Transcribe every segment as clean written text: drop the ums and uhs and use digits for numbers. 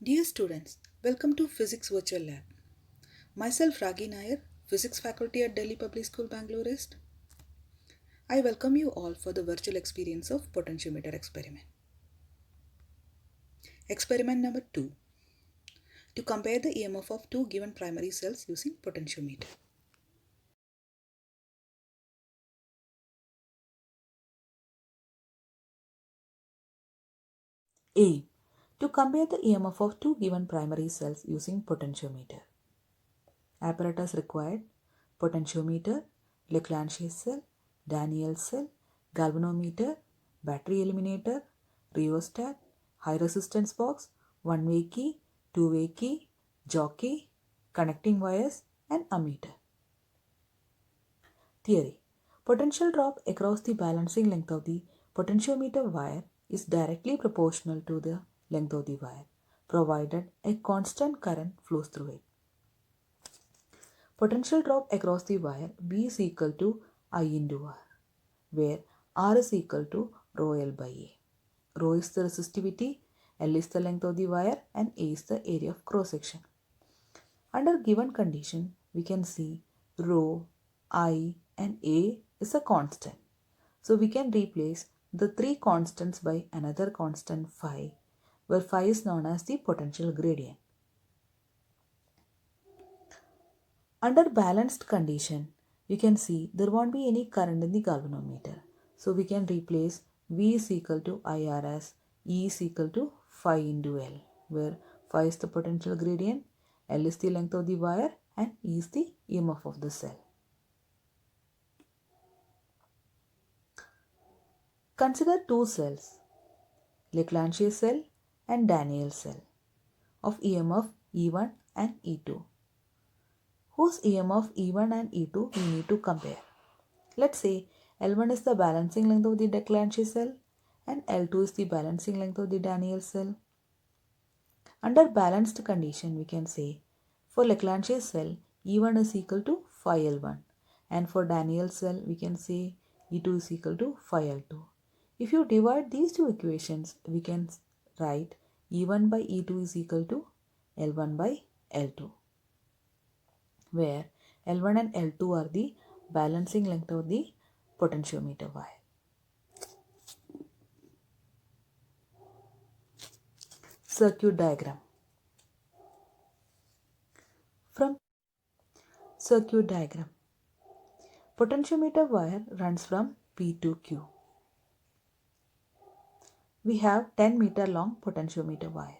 Dear students, welcome to Physics Virtual Lab. Myself Ragi Nair, Physics Faculty at Delhi Public School, Bangalore East. I welcome you all for the virtual experience of potentiometer experiment. Experiment number 2. To compare the EMF of two given primary cells using potentiometer. A. To compare the EMF of two given primary cells using potentiometer. Apparatus required: potentiometer, Leclanché cell, Daniell cell, galvanometer, battery eliminator, rheostat, high resistance box, one-way key, two-way key, jockey, connecting wires, and ammeter. Theory: potential drop across the balancing length of the potentiometer wire is directly proportional to the length of the wire, provided a constant current flows through it. Potential drop across the wire V is equal to I into R, where R is equal to rho L by A. Rho is the resistivity, L is the length of the wire, and A is the area of cross section. Under given condition, we can see rho, I, and A is a constant. So we can replace the three constants by another constant phi, where phi is known as the potential gradient. Under balanced condition, you can see there won't be any current in the galvanometer. So we can replace V is equal to IR as E is equal to phi into L, where phi is the potential gradient, L is the length of the wire, and E is the EMF of the cell. Consider two cells, Leclanché cell and Daniell cell, of EMF E1 and E2. Whose EMF E1 and E2 we need to compare. Let's say L1 is the balancing length of the Leclanché cell and L2 is the balancing length of the Daniell cell. Under balanced condition, we can say for Leclanché cell E1 is equal to phi L1, and for Daniell cell we can say E2 is equal to phi L2. If you divide these two equations, we can write E1 by E2 is equal to L1 by L2, where L1 and L2 are the balancing length of the potentiometer wire. Circuit diagram. From circuit diagram, potentiometer wire runs from P to Q. We have 10-meter long potentiometer wire.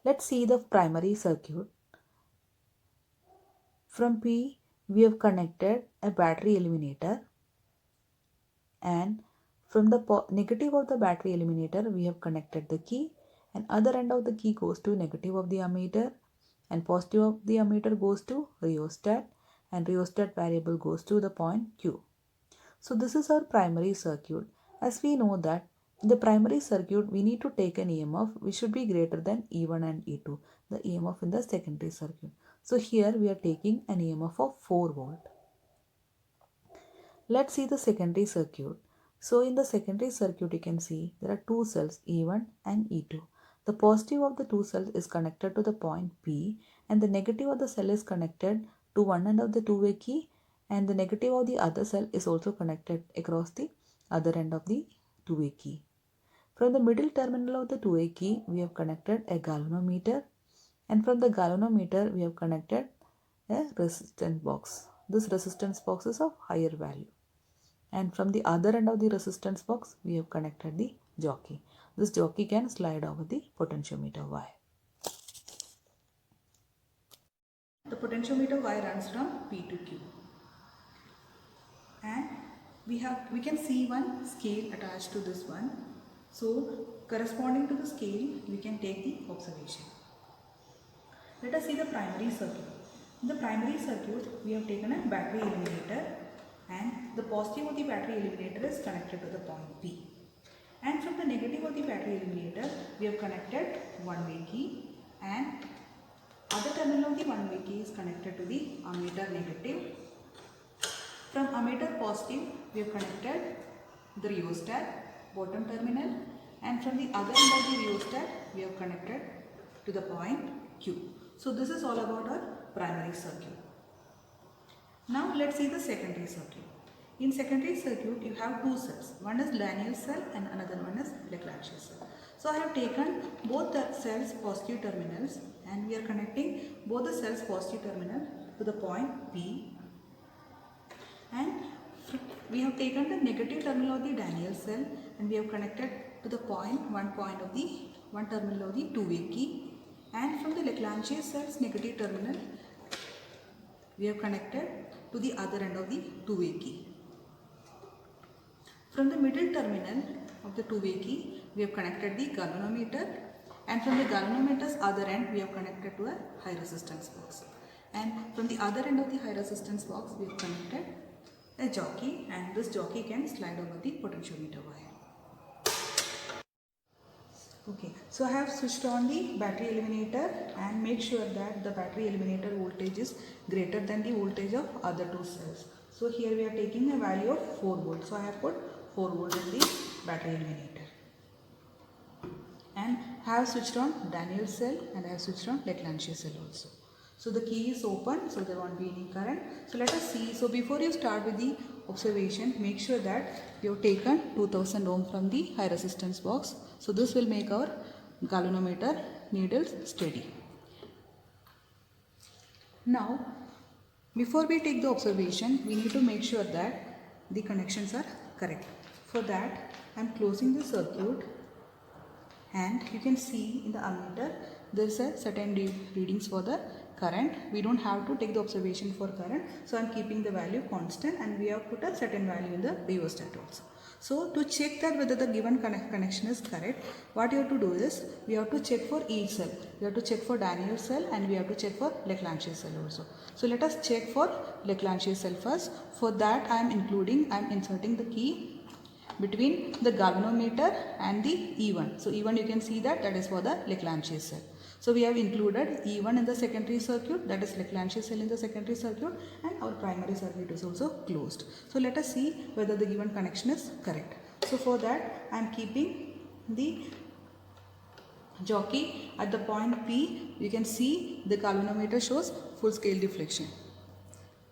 Let's see the primary circuit. From P, we have connected a battery eliminator, and from the negative of the battery eliminator, we have connected the key, and other end of the key goes to negative of the ammeter, and positive of the ammeter goes to rheostat, and rheostat variable goes to the point Q. So this is our primary circuit. As we know that in the primary circuit, we need to take an EMF which should be greater than E1 and E2, the EMF in the secondary circuit. So here we are taking an EMF of 4 volt. Let's see the secondary circuit. So in the secondary circuit, you can see there are two cells E1 and E2. The positive of the two cells is connected to the point P, and the negative of the cell is connected to one end of the two-way key, and the negative of the other cell is also connected across the other end of the two-way key. From the middle terminal of the two-way key, we have connected a galvanometer, and from the galvanometer, we have connected a resistance box. This resistance box is of higher value. And from the other end of the resistance box, we have connected the jockey. This jockey can slide over the potentiometer wire. The potentiometer wire runs from P to Q. And we can see one scale attached to this one. So corresponding to the scale, we can take the observation. Let us see the primary circuit. In the primary circuit, we have taken a battery eliminator, and the positive of the battery eliminator is connected to the point P. And from the negative of the battery eliminator, we have connected one-way key, and other terminal of the one-way key is connected to the ammeter negative. From ammeter positive, we have connected the rheostat bottom terminal, and from the other end of the rheostat we have connected to the point Q. So this is all about our primary circuit. Now let's see the secondary circuit. In secondary circuit you have two cells. One is Daniell cell and another one is Leclanché cell. So I have taken both the cells positive terminals and we are connecting both the cells positive terminal to the point P, and we have taken the negative terminal of the Daniell cell and we have connected to the one terminal of the two-way key, and from the Leclanché cell's negative terminal we have connected to the other end of the two-way key. From the middle terminal of the two-way key we have connected the galvanometer, and from the galvanometer's other end we have connected to a high resistance box, and from the other end of the high resistance box we have connected a jockey, and this jockey can slide over the potentiometer wire. Okay, so I have switched on the battery eliminator and make sure that the battery eliminator voltage is greater than the voltage of other two cells. So here we are taking a value of 4 volts. So I have put 4 volts in the battery eliminator. And I have switched on Daniell cell and I have switched on Leclanché cell also. So the key is open, so there won't be any current. So let us see. So before you start with the observation, make sure that you have taken 2000 ohm from the high resistance box. So this will make our galvanometer needles steady. Now, before we take the observation, we need to make sure that the connections are correct. For that, I am closing the circuit, and you can see in the ammeter there is a certain readings for the current. We don't have to take the observation for current, so I am keeping the value constant, and we have put a certain value in the rheostat also. So to check that whether the given connection is correct, what you have to do is we have to check for each cell. We have to check for Daniell cell and we have to check for Leclanché cell also. So let us check for Leclanché cell first. For that I am inserting the key between the galvanometer and the E1. So E1 you can see that is for the Leclanché cell. So we have included E1 in the secondary circuit, that is Leclanché cell in the secondary circuit, and our primary circuit is also closed. So let us see whether the given connection is correct. So for that I am keeping the jockey at the point P. You can see the galvanometer shows full scale deflection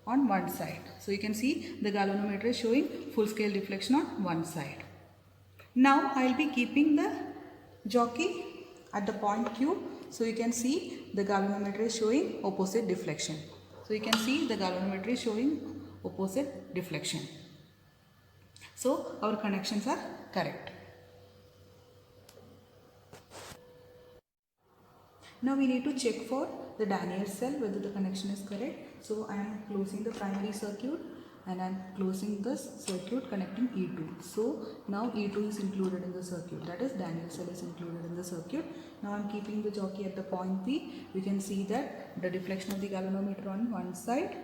on one side. So you can see the galvanometer is showing full scale deflection on one side. Now I will be keeping the jockey at the point Q. So you can see the galvanometer is showing opposite deflection. So you can see the galvanometer is showing opposite deflection. So our connections are correct. Now we need to check for the Daniell cell whether the connection is correct. So I am closing the primary circuit and I am closing this circuit connecting E2. So now E2 is included in the circuit, that is Daniell cell is included in the circuit. Now I am keeping the jockey at the point P. We can see that the deflection of the galvanometer on one side,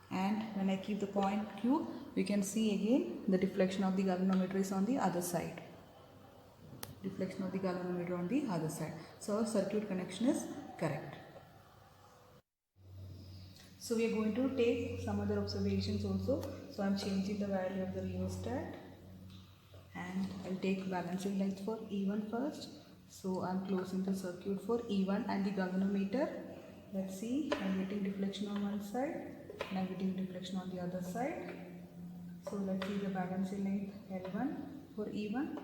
and when I keep the point Q, we can see again the deflection of the galvanometer is on the other side. Deflection of the galvanometer on the other side. So our circuit connection is correct. So we are going to take some other observations also. So I am changing the value of the rheostat and I will take balancing length for E1 first. So I am closing the circuit for E1 and the galvanometer. Let's see, I am getting deflection on one side and I am getting deflection on the other side. So let's see the balancing length L1 for E1.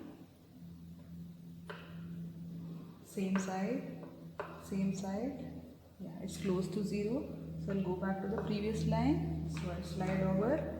Same side, yeah, it's close to 0. So I'll go back to the previous line. So I'll slide over.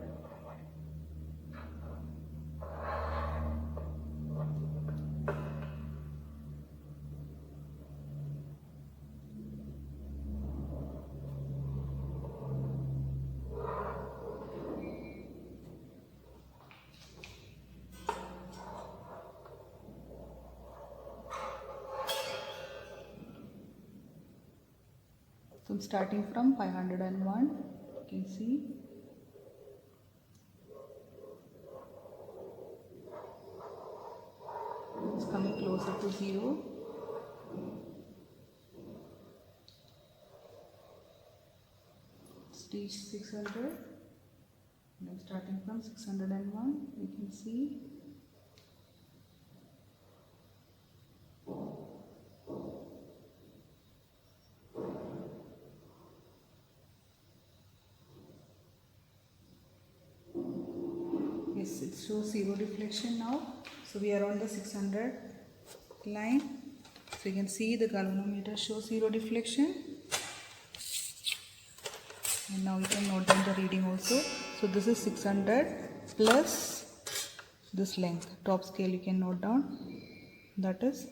So I'm starting from 501, you can see. It's coming closer to 0. Stage 600. And I'm starting from 601, you can see. shows zero deflection now. So we are on the 600 line. So you can see the galvanometer shows zero deflection. And now you can note down the reading also. So this is 600 plus this length. Top scale you can note down. That is,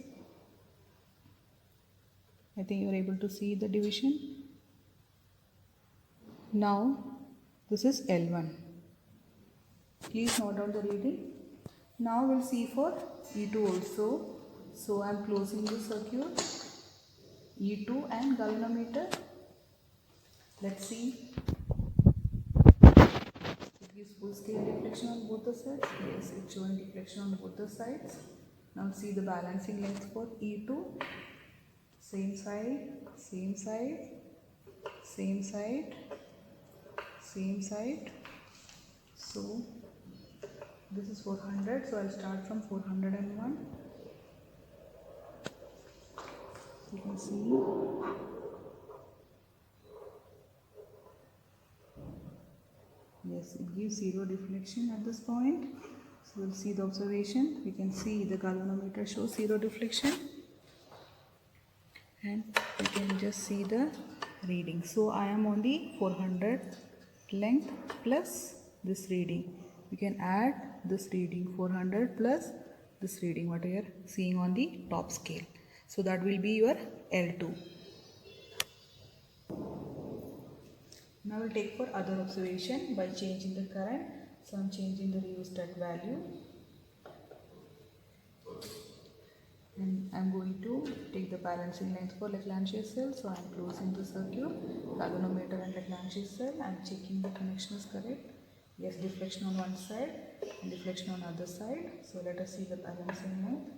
I think you are able to see the division. Now this is L1. Please note down the reading. Now we'll see for E2 also. So I am closing the circuit. E2 and galvanometer. Let's see. It gives full scale deflection on both the sides. Yes, it's showing deflection on both the sides. Now see the balancing length for E2. Same side, same side, same side, same side. So this is 400. So I'll start from 401. You can see. Yes, it gives zero deflection at this point. So we'll see the observation. We can see the galvanometer shows zero deflection. And you can just see the reading. So I am on the 400 length plus this reading. You can add this reading 400 plus this reading what you are seeing on the top scale. So that will be your L2. Now we'll take for other observation by changing the current. So I'm changing the rheostat value. And I'm going to take the balancing length for Lagrange cell. So I'm closing the circuit, galvanometer and Lagrange cell. I'm checking the connection is correct. Yes, deflection on one side and deflection on other side. So let us see the balancing length.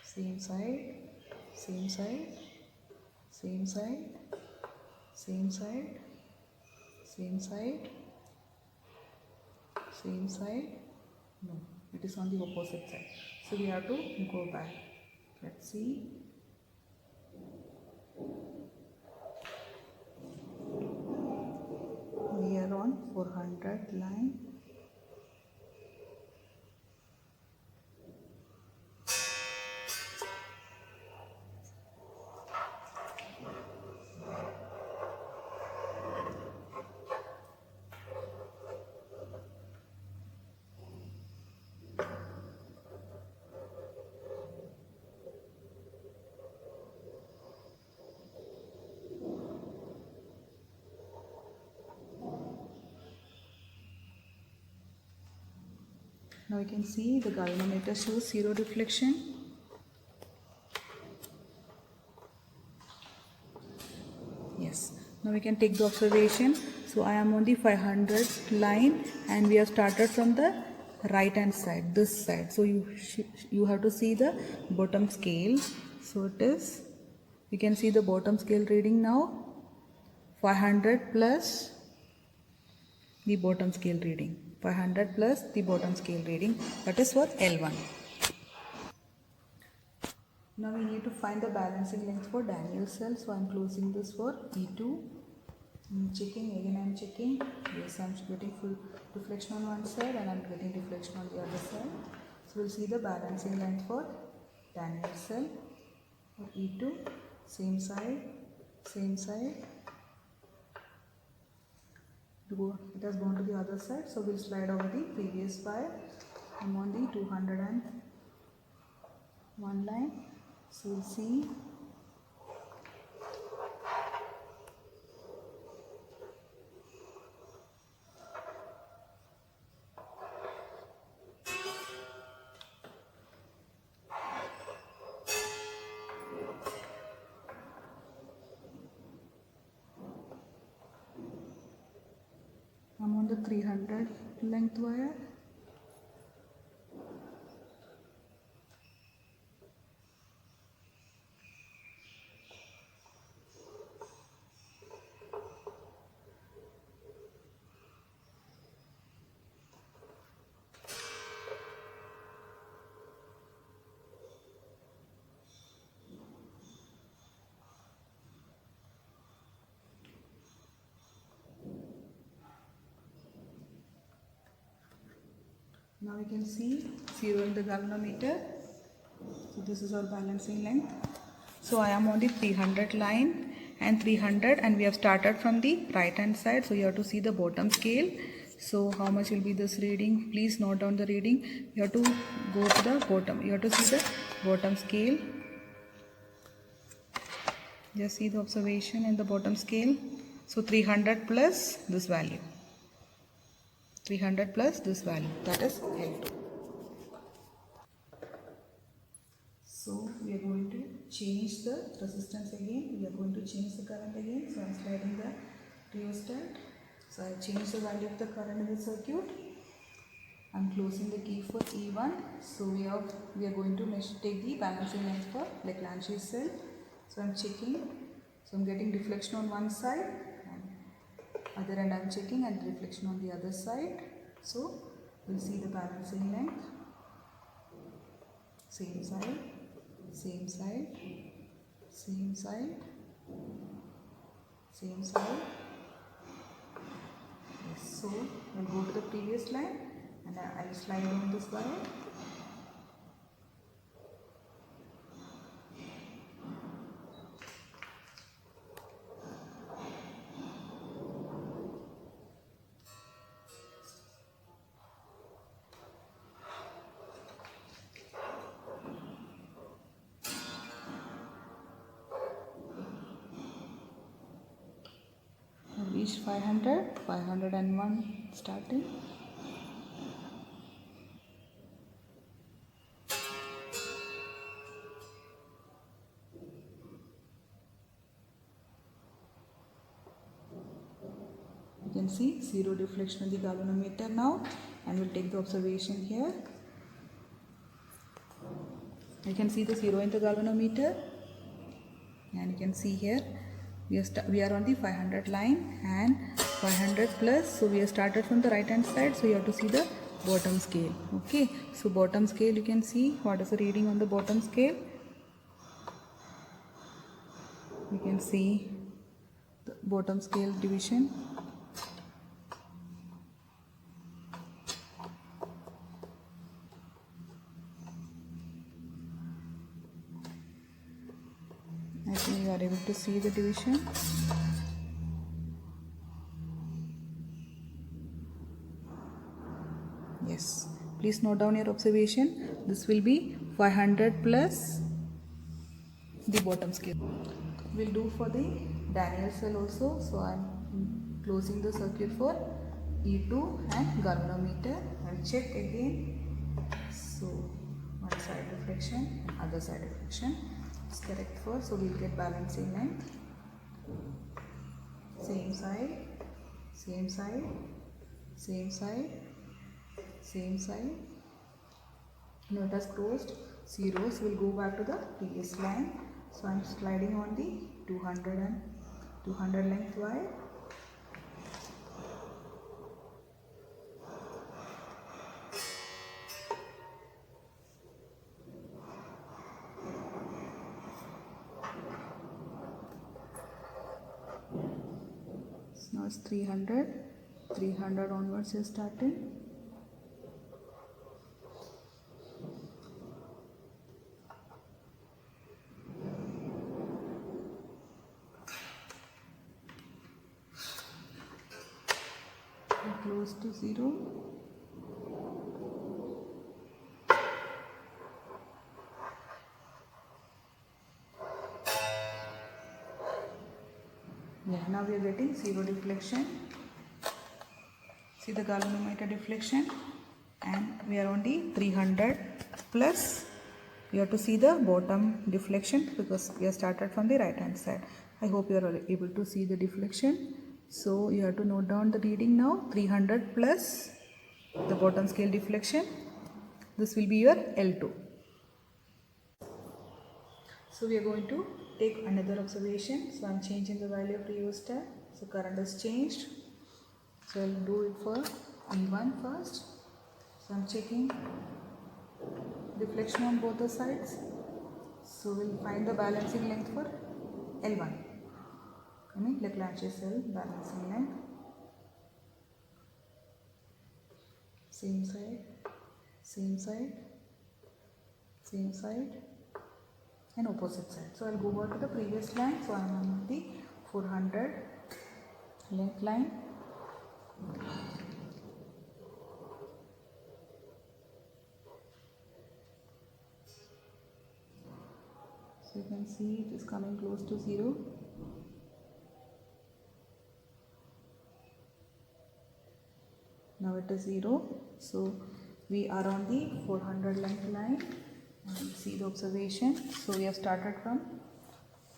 Same side, same side, same side, same side, same side, same side. No, it is on the opposite side. So we have to go back. Let's see. We are on 400 line. Now you can see the galvanometer shows zero deflection. Yes. Now we can take the observation. So I am on the 500 line and we have started from the right hand side, this side. So you have to see the bottom scale. So it is, you can see the bottom scale reading now, 500 plus the bottom scale reading. 500 plus the bottom scale reading, that is for L1. Now we need to find the balancing length for Daniell cell. So I am closing this for E2. I'm checking, again I am checking. Yes, I am getting full deflection on one side and I am getting deflection on the other side. So we'll see the balancing length for Daniell cell for E2. Same side, same side. It has gone to the other side, so we'll slide over the previous wire. I'm on the 201 line, so we'll see. I'm on the 300 length wire. Now you can see 0 in the galvanometer. So this is our balancing length. So I am on the 300 line and 300, and we have started from the right hand side. So you have to see the bottom scale. So how much will be this reading? Please note down the reading. You have to go to the bottom. You have to see the bottom scale. Just see the observation in the bottom scale. So 300 plus this value. 300 plus this value, that is L2. So we are going to change the resistance again. We are going to change the current again. So I am sliding the rheostat. So I have changed the value of the current in the circuit. I am closing the key for E1. So we are going to take the balancing length for Lagrange cell. So I am checking. So I am getting deflection on one side, and other end I am checking, and reflection on the other side. So we'll see the balancing length. Same side, same side, same side, same side. Yes, so we'll go to the previous line, and I'll slide on this wire. I've reached 500, 501 starting. You can see 0 deflection on the galvanometer now, and we'll take the observation here. You can see the 0 in the galvanometer, and you can see here we are on the 500 line and 500 plus. So we have started from the right hand side, so you have to see the bottom scale. Okay, so bottom scale, you can see what is the reading on the bottom scale. You can see the bottom scale division. I think you are able to see the division. Yes, please note down your observation. This will be 500 plus the bottom scale. We'll do for the Daniell cell also. So I am closing the circuit for E2 and galvanometer. I will check again. So one side reflection and other side reflection is correct first. So we'll get balancing length. Same side, same side, same side, same side. Now it has closed. Zeros will go back to the previous line. So I am sliding on the 200 length wire. So now it's 300 onwards is starting. Close to 0. Yeah, now we are getting 0 deflection. See the galvanometer deflection, and we are on the 300 plus. You have to see the bottom deflection because we have started from the right hand side. I hope you are able to see the deflection. So you have to note down the reading now. 300 plus the bottom scale deflection. This will be your L2. So we are going to take another observation. So I am changing the value of rheostat. So current is changed. So I will do it for E1 first. So I am checking deflection on both the sides. So we will find the balancing length for L1. I mean Lagrange cell balancing length. Same side, same side, and opposite side. So I'll go back to the previous line. So I'm on the 400 length line. So you can see it is coming close to 0. Now it is 0. So we are on the 400 length line. And see the observation. So we have started from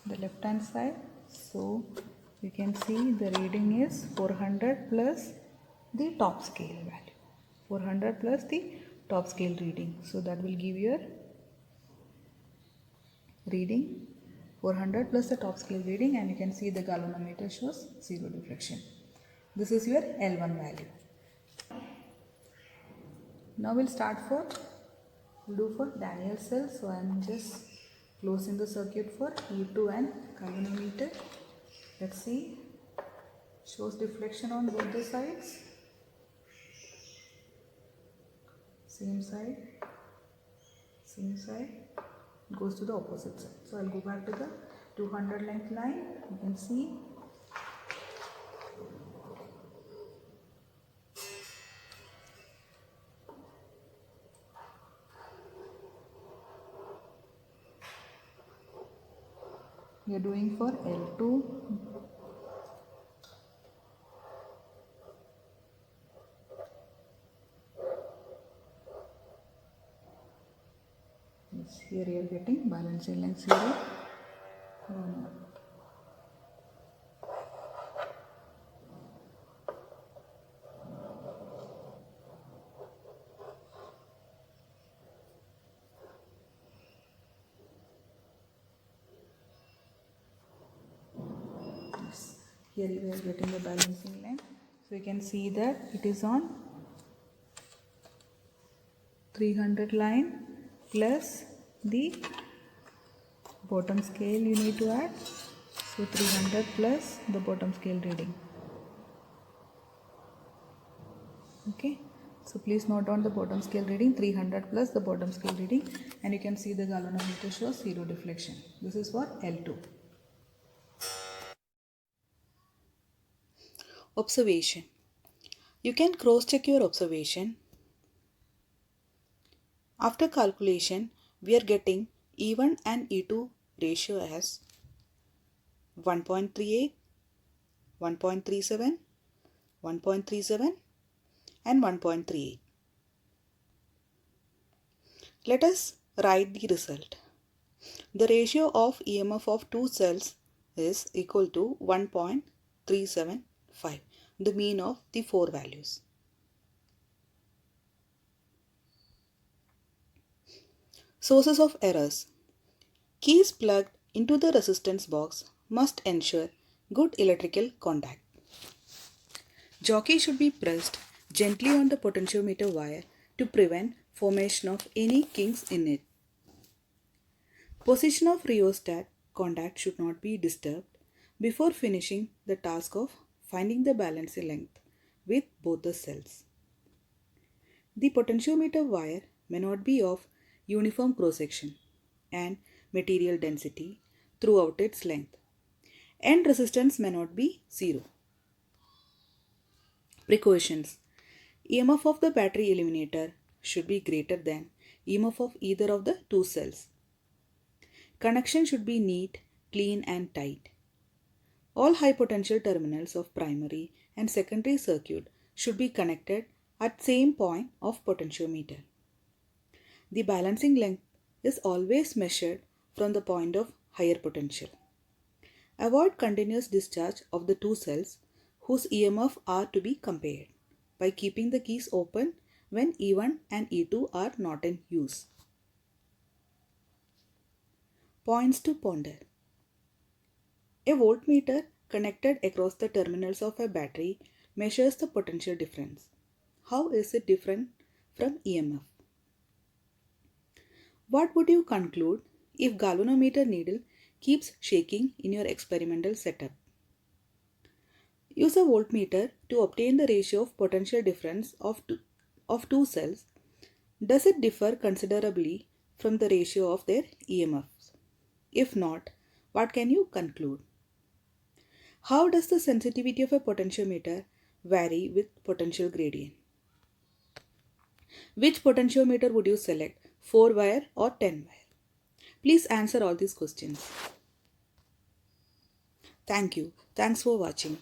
the left hand side. So you can see the reading is 400 plus the top scale value. 400 plus the top scale reading. So that will give you a reading 400 plus the top scale reading, and you can see the galvanometer shows 0 deflection. This is your L1 value. Now we'll do for Daniell cell. So I am just closing the circuit for E2 and galvanometer. Let's see, shows deflection on both the sides. Same side, goes to the opposite side. So I'll go back to the 200 length line. You can see we are doing for L2. Yes, here you are getting balancing length 0. Yes, here you are getting the balancing length. So you can see that it is on 300 line plus the bottom scale you need to add. So 300 plus the bottom scale reading. Okay, so please note down the bottom scale reading, 300 plus the bottom scale reading, and you can see the galvanometer shows 0 deflection. This is for L2. Observation. You can cross check your observation. After calculation, we are getting E1 and E2 ratio as 1.38, 1.37, 1.37 and 1.38. Let us write the result. The ratio of EMF of two cells is equal to 1.375, the mean of the four values. Sources of errors. Keys plugged into the resistance box must ensure good electrical contact. Jockey should be pressed gently on the potentiometer wire to prevent formation of any kinks in it. Position of rheostat contact should not be disturbed before finishing the task of finding the balancing length with both the cells. The potentiometer wire may not be of uniform cross-section and material density throughout its length. End resistance may not be zero. Precautions. EMF of the battery eliminator should be greater than EMF of either of the two cells. Connection should be neat, clean and tight. All high potential terminals of primary and secondary circuit should be connected at same point of potentiometer. The balancing length is always measured from the point of higher potential. Avoid continuous discharge of the two cells whose EMF are to be compared by keeping the keys open when E1 and E2 are not in use. Points to ponder. A voltmeter connected across the terminals of a battery measures the potential difference. How is it different from EMF? What would you conclude if galvanometer needle keeps shaking in your experimental setup? Use a voltmeter to obtain the ratio of potential difference of two cells. Does it differ considerably from the ratio of their EMFs? If not, what can you conclude? How does the sensitivity of a potentiometer vary with potential gradient? Which potentiometer would you select, 4-wire or 10-wire? Please answer all these questions. Thank you. Thanks for watching.